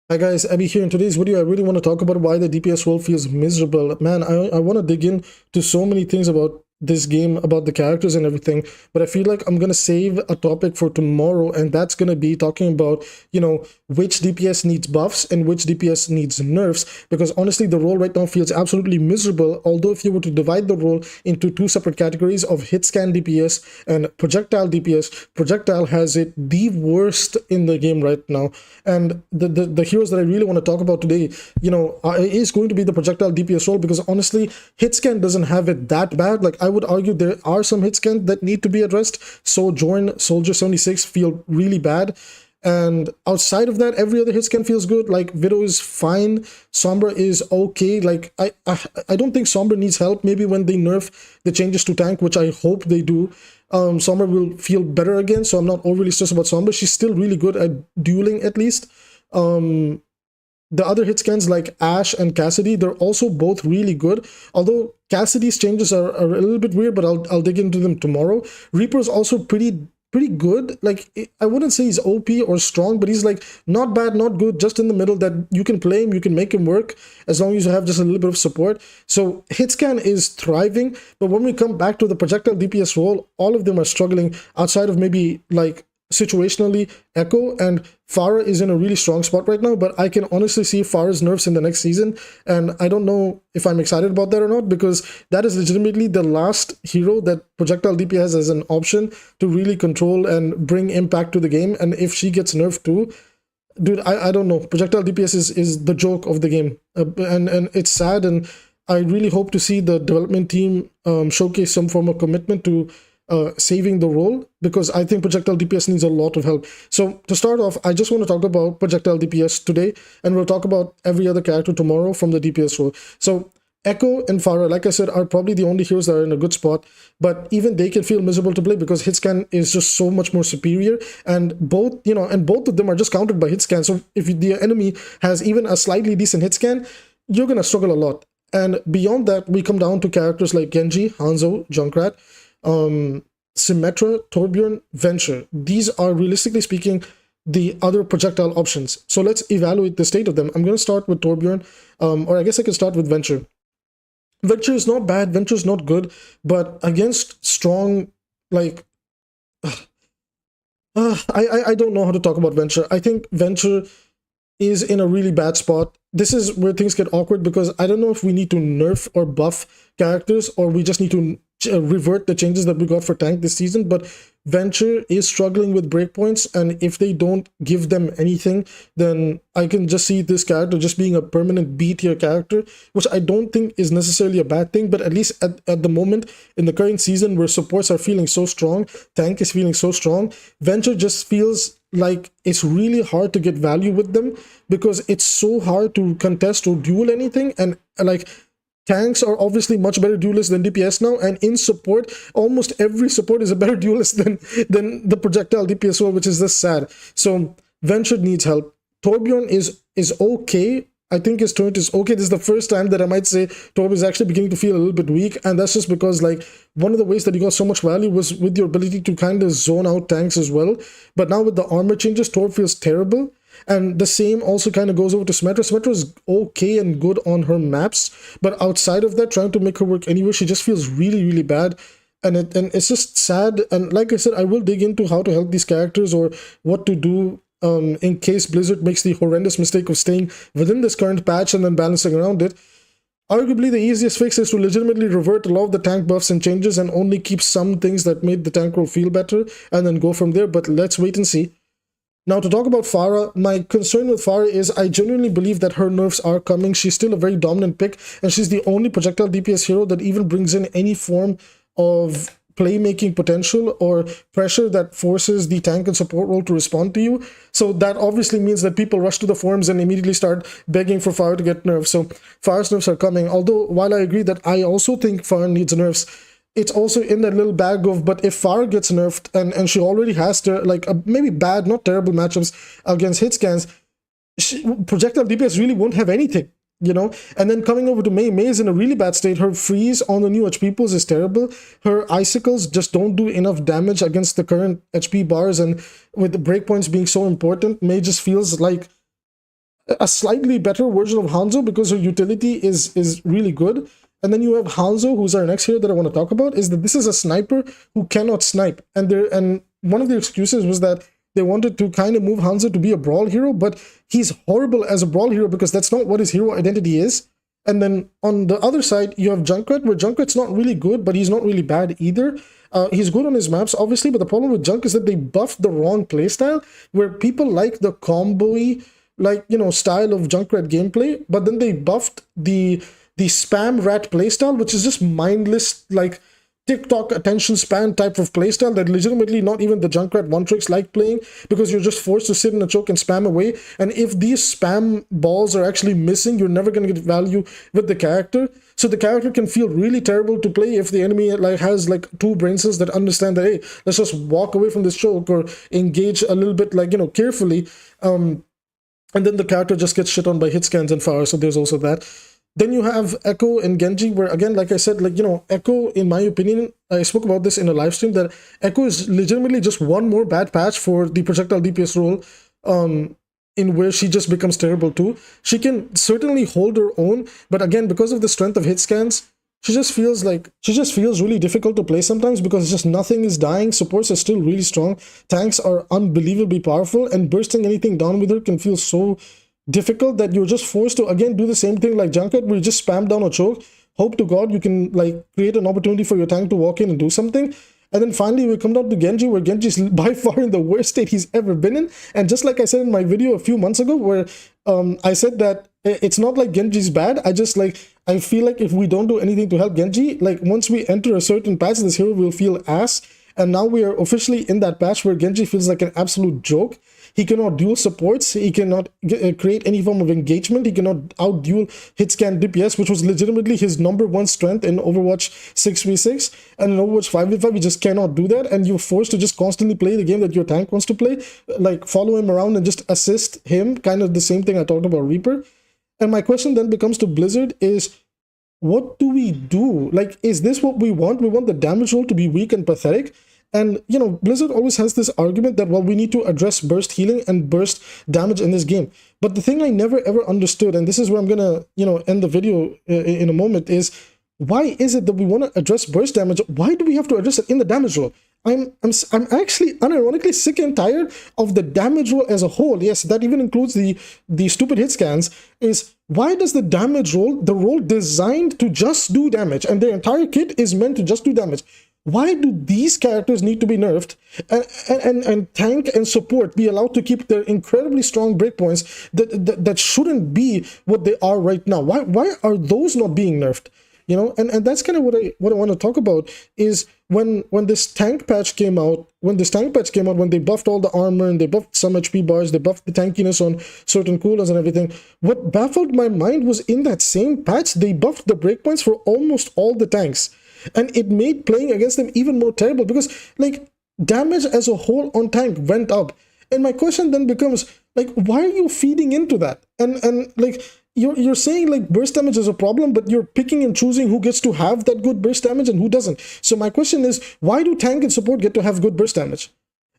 Hi guys, Abby here. In today's video, I really want to talk about why the DPS world feels miserable. Man, I want to dig in to so many things about this game, about the characters and everything, but I feel like I'm going to save a topic for tomorrow, and that's going to be talking about, which DPS needs buffs and which DPS needs nerfs, because honestly, the role right now feels absolutely miserable, although if you were to divide the role into two separate categories of hit scan DPS and projectile DPS, projectile has it the worst in the game right now, and the heroes that I really want to talk about today, is going to be the projectile DPS role, because honestly, hit scan doesn't have it that bad. Like, I would argue there are some hit scans that need to be addressed. Sojourn, Soldier 76 feel really bad. And outside of that, every other hit scan feels good. Like, Widow is fine. Sombra is okay. Like, I don't think Sombra needs help. Maybe when they nerf the changes to tank, which I hope they do, Sombra will feel better again. So I'm not overly stressed about Sombra. She's still really good at dueling, at least. The other hit scans like Ashe and Cassidy, they're also both really good. Although Cassidy's changes are a little bit weird, but I'll dig into them tomorrow. Reaper's also pretty good. Like, I wouldn't say he's OP or strong, but he's like not bad, not good, just in the middle, that you can play him, you can make him work as long as you have just a little bit of support. So hitscan is thriving, but when we come back to the projectile DPS role, all of them are struggling outside of maybe like situationally Echo, and Pharah is in a really strong spot right now, but I can honestly see Pharah's nerfs in the next season, and I don't know if I'm excited about that or not, because that is legitimately the last hero that projectile DPS has as an option to really control and bring impact to the game. And if she gets nerfed too, dude, I don't know, projectile DPS is the joke of the game, and it's sad, and I really hope to see the development team showcase some form of commitment to saving the role, because I think projectile DPS needs a lot of help. So to start off, I just want to talk about projectile DPS today, and we'll talk about every other character tomorrow from the DPS role. So Echo and Pharah, like I said, are probably the only heroes that are in a good spot, but even they can feel miserable to play because hitscan is just so much more superior, and both of them are just countered by hitscan. So if the enemy has even a slightly decent hitscan, you're gonna struggle a lot. And beyond that, we come down to characters like Genji, Hanzo, Junkrat, Symmetra, Torbjorn, Venture. These are, realistically speaking, the other projectile options. So let's evaluate the state of them. I'm going to start with Torbjorn, or I guess I can start with Venture. Venture is not bad, Venture is not good, but against strong, like, I don't know how to talk about Venture. I think Venture is in a really bad spot. This is where things get awkward, because I don't know if we need to nerf or buff characters, or we just need to revert the changes that we got for tank this season. But Venture is struggling with breakpoints, and if they don't give them anything, then I can just see this character just being a permanent B tier character, which I don't think is necessarily a bad thing. But at least at the moment in the current season, where supports are feeling so strong, tank is feeling so strong, Venture just feels like it's really hard to get value with them, because it's so hard to contest or duel anything. And like, tanks are obviously much better duelists than DPS now, and in support, almost every support is a better duelist than the projectile DPS role, which is just sad. So Venture needs help. Torbjorn is okay. I think his turret is okay. This is the first time that I might say Torb is actually beginning to feel a little bit weak, and that's just because, like, one of the ways that he got so much value was with your ability to kind of zone out tanks as well. But now with the armor changes, Torb feels terrible. And the same also kind of goes over to Symmetra. Symmetra is okay and good on her maps, but outside of that, trying to make her work anywhere, she just feels really, really bad. And it's just sad. And like I said, I will dig into how to help these characters, or what to do in case Blizzard makes the horrendous mistake of staying within this current patch and then balancing around it. Arguably, the easiest fix is to legitimately revert a lot of the tank buffs and changes, and only keep some things that made the tank role feel better, and then go from there. But let's wait and see. Now, to talk about Pharah, my concern with Pharah is I genuinely believe that her nerfs are coming. She's still a very dominant pick, and she's the only projectile DPS hero that even brings in any form of playmaking potential or pressure that forces the tank and support role to respond to you. So that obviously means that people rush to the forums and immediately start begging for Pharah to get nerfs. So Pharah's nerfs are coming. Although, while I agree that I also think Pharah needs nerfs, it's also in that little bag of, but if Pharah gets nerfed, and she already has to, like, maybe bad, not terrible matchups against hit scans, projectile DPS really won't have anything, And then coming over to Mei, Mei is in a really bad state. Her freeze on the new HP pools is terrible. Her icicles just don't do enough damage against the current HP bars, and with the breakpoints being so important, Mei just feels like a slightly better version of Hanzo because her utility is really good. And then you have Hanzo, who's our next hero that I want to talk about, is that this is a sniper who cannot snipe. And one of the excuses was that they wanted to kind of move Hanzo to be a brawl hero, but he's horrible as a brawl hero because that's not what his hero identity is. And then on the other side, you have Junkrat, where Junkrat's not really good, but he's not really bad either. He's good on his maps, obviously, but the problem with Junk is that they buffed the wrong playstyle, where people like the combo-y, like, you know, style of Junkrat gameplay, but then they buffed the spam rat playstyle, which is just mindless, like TikTok attention span type of playstyle that legitimately not even the Junkrat one tricks like playing, because you're just forced to sit in a choke and spam away. And if these spam balls are actually missing, you're never going to get value with the character. So the character can feel really terrible to play if the enemy like has like two brain cells that understand that, hey, let's just walk away from this choke or engage a little bit, like, you know, carefully. And then the character just gets shit on by hit scans and fire. So there's also that. Then you have 𝐒𝐒𝐈 and Genji, where, again, like I said, like, you know, 𝐒𝐒𝐈, in my opinion, I spoke about this in a live stream, that 𝐒𝐒𝐈 is legitimately just one more bad patch for the projectile DPS role, in where she just becomes terrible too. She can certainly hold her own, but again, because of the strength of hit scans, she just feels really difficult to play sometimes, because just nothing is dying. Supports are still really strong. Tanks are unbelievably powerful, and bursting anything down with her can feel so difficult that you're just forced to, again, do the same thing like Junkrat, where you just spam down a choke, hope to God you can like create an opportunity for your tank to walk in and do something. And then finally we come down to Genji, where Genji is by far in the worst state he's ever been in. And just like I said in my video a few months ago, where I said that it's not like Genji's bad, I feel like if we don't do anything to help Genji, like once we enter a certain patch, this hero will feel ass. And now we are officially in that patch where Genji feels like an absolute joke. He cannot duel supports, he cannot create any form of engagement, he cannot out-duel hitscan DPS, which was legitimately his #1 strength in Overwatch 6v6, and in Overwatch 5v5 he just cannot do that, and you're forced to just constantly play the game that your tank wants to play, like follow him around and just assist him, kind of the same thing I talked about Reaper. And my question then becomes to Blizzard is, what do we do? Like, is this what we want? We want the damage roll to be weak and pathetic. And, you know, Blizzard always has this argument that, well, we need to address burst healing and burst damage in this game. But the thing I never ever understood, and this is where I'm gonna, you know, end the video in a moment, is why is it that we want to address burst damage? Why do we have to address it in the damage roll? I'm actually unironically sick and tired of the damage roll as a whole. Yes, that even includes the stupid hit scans. Is why does the damage roll, the role designed to just do damage, and their entire kit is meant to just do damage, why do these characters need to be nerfed and tank and support be allowed to keep their incredibly strong breakpoints that shouldn't be what they are right now? Why are those not being nerfed? You know, and that's kind of what I want to talk about is when this tank patch came out, when they buffed all the armor and they buffed some HP bars, they buffed the tankiness on certain cooldowns and everything. What baffled my mind was in that same patch, they buffed the breakpoints for almost all the tanks. And it made playing against them even more terrible because, like, damage as a whole on tank went up. And my question then becomes, like, why are you feeding into that? And like, you're saying, like, burst damage is a problem, but you're picking and choosing who gets to have that good burst damage and who doesn't. So my question is, why do tank and support get to have good burst damage?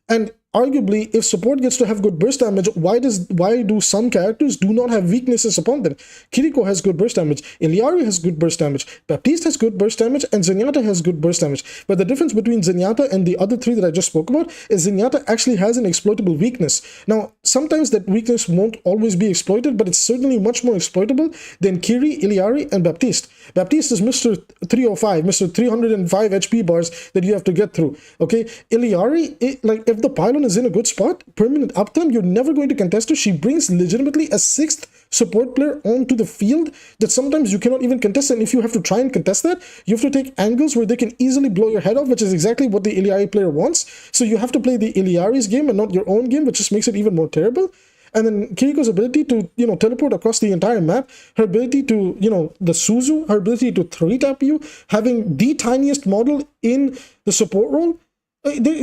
And arguably, if support gets to have good burst damage, why do some characters do not have weaknesses upon them? Kiriko has good burst damage, 𝐒𝐈𝐈 has good burst damage, Baptiste has good burst damage, and Zenyatta has good burst damage. But the difference between Zenyatta and the other three that I just spoke about is Zenyatta actually has an exploitable weakness. Now, sometimes that weakness won't always be exploited, but it's certainly much more exploitable than Kiri, 𝐒𝐈𝐈, and Baptiste. Baptiste is Mr. 305, Mr. 305 HP bars that you have to get through. Okay, 𝐒𝐈𝐈, like, if the pylon is in a good spot, permanent uptime, you're never going to contest her. She brings legitimately a 6th support player onto the field that sometimes you cannot even contest. And if you have to try and contest that, you have to take angles where they can easily blow your head off, which is exactly what the 𝐒𝐈𝐈 player wants. So you have to play the 𝐒𝐈𝐈's game and not your own game, which just makes it even more terrible. And then Kiriko's ability to, you know, teleport across the entire map, her ability to, you know, the Suzu, her ability to 3-tap you, having the tiniest model in the support role,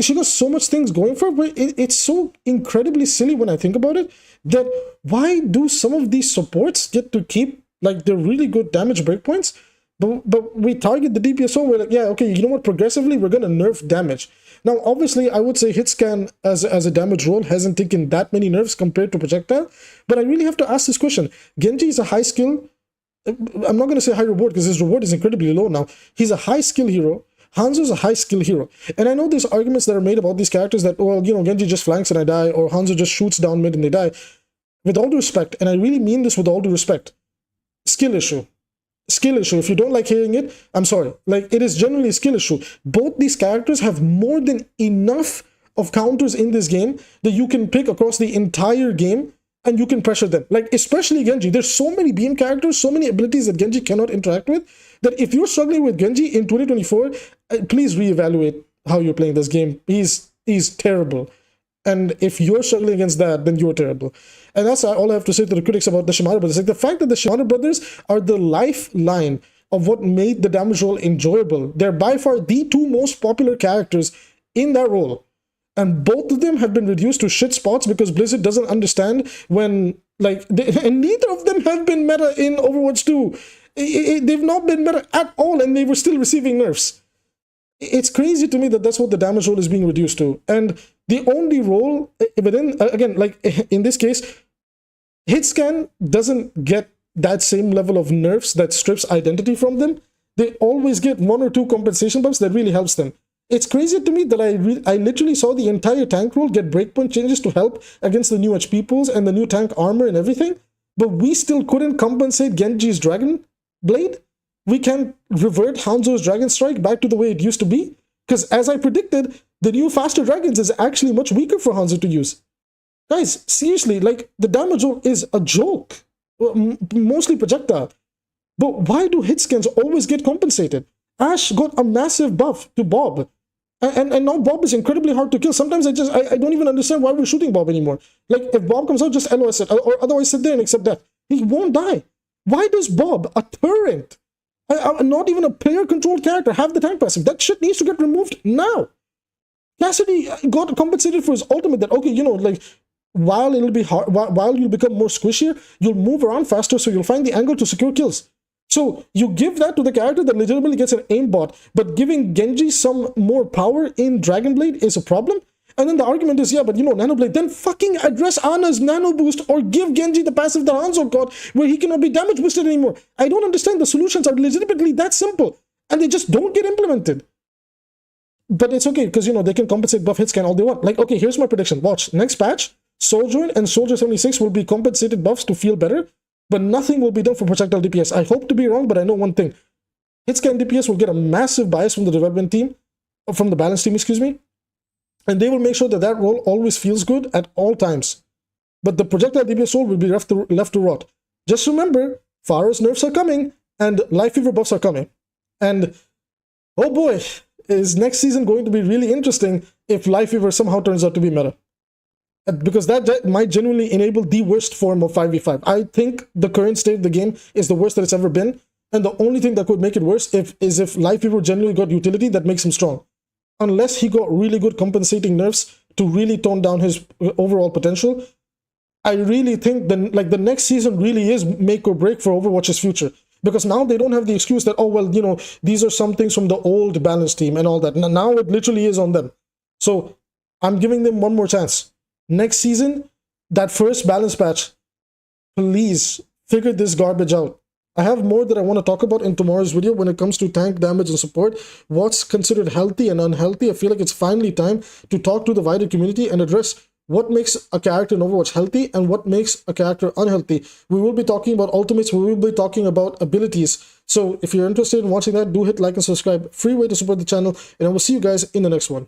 she got so much things going for her, but it's so incredibly silly when I think about it, that why do some of these supports get to keep, like, their really good damage breakpoints, But we target the DPSO, we're like, yeah, okay, you know what, progressively we're gonna nerf damage. Now, obviously, I would say hitscan as a damage role hasn't taken that many nerfs compared to projectile, but I really have to ask this question. Genji is a high skill, I'm not going to say high reward because his reward is incredibly low now. He's a high skill hero. Hanzo's a high skill hero. And I know there's arguments that are made about these characters that, well, you know, Genji just flanks and I die, or Hanzo just shoots down mid and they die. With all due respect, and I really mean this with all due respect, skill issue. Skill issue. If you don't like hearing it, I'm sorry. Like, it is generally a skill issue. Both these characters have more than enough of counters in this game that you can pick across the entire game and you can pressure them. Like, especially Genji. There's so many beam characters, so many abilities that Genji cannot interact with, that if you're struggling with Genji in 2024, please reevaluate how you're playing this game. He's terrible. And if you're struggling against that, then you're terrible. And that's all I have to say to the critics about the Shimano brothers. Like, the fact that the Shimano brothers are the lifeline of what made the damage role enjoyable. They're by far the two most popular characters in that role. And both of them have been reduced to shit spots because Blizzard doesn't understand when, like, and neither of them have been meta in Overwatch 2. They've not been meta at all, and they were still receiving nerfs. It's crazy to me that that's what the damage role is being reduced to. And the only role within, again, like in this case, hitscan doesn't get that same level of nerfs that strips identity from them. They always get one or two compensation buffs that really helps them. It's crazy to me that I literally saw the entire tank role get breakpoint changes to help against the new HP pools and the new tank armor and everything, but we still couldn't compensate Genji's Dragon Blade. We can revert Hanzo's Dragon Strike back to the way it used to be, because as I predicted, the new faster dragons is actually much weaker for Hanzo to use. Guys, seriously, like, the damage role is a joke, mostly projectile. But why do hitscans always get compensated? Ash got a massive buff to Bob. And now Bob is incredibly hard to kill. Sometimes I don't even understand why we're shooting Bob anymore. Like, if Bob comes out, just LOS it, or otherwise sit there and accept death. He won't die. Why does Bob, a turret, not even a player-controlled character, have the tank passive? That shit needs to get removed now. Cassidy got compensated for his ultimate that, okay, you know, like, while it'll be hard, while you'll become more squishier, you'll move around faster, so you'll find the angle to secure kills. So you give that to the character that legitimately gets an aimbot, but giving Genji some more power in Dragon Blade is a problem. And then the argument is, yeah, but you know, Nano Blade, then fucking address Ana's Nano Boost or give Genji the passive that Hanzo got where he cannot be damage boosted anymore. I don't understand. The solutions are legitimately that simple and they just don't get implemented. But it's okay because, you know, they can compensate buff hitscan all they want. Like, okay, here's my prediction. Watch, next patch, Soldier and Soldier 76 will be compensated buffs to feel better. But nothing will be done for Projectile DPS. I hope to be wrong, but I know one thing. Hitscan DPS will get a massive bias from the development team, from the balance team, excuse me. And they will make sure that that role always feels good at all times. But the Projectile DPS role will be left to rot. Just remember, Pharah's nerfs are coming, and Life Fever buffs are coming. And, oh boy, is next season going to be really interesting if Life Fever somehow turns out to be meta. Because that might genuinely enable the worst form of 5v5. I think the current state of the game is the worst that it's ever been. And the only thing that could make it worse is if Life Fever genuinely got utility that makes him strong. Unless he got really good compensating nerfs to really tone down his overall potential, I really think the next season really is make or break for Overwatch's future. Because now they don't have the excuse that, oh, well, you know, these are some things from the old balance team and all that. Now it literally is on them. So I'm giving them one more chance. Next season, that first balance patch, please figure this garbage out. I have more that I want to talk about in tomorrow's video when it comes to tank damage and support. What's considered healthy and unhealthy. I feel like it's finally time to talk to the wider community and address what makes a character in Overwatch healthy and what makes a character unhealthy. We will be talking about ultimates. We will be talking about abilities. So if you're interested in watching that, do hit like and subscribe. Free way to support the channel. And I will see you guys in the next one.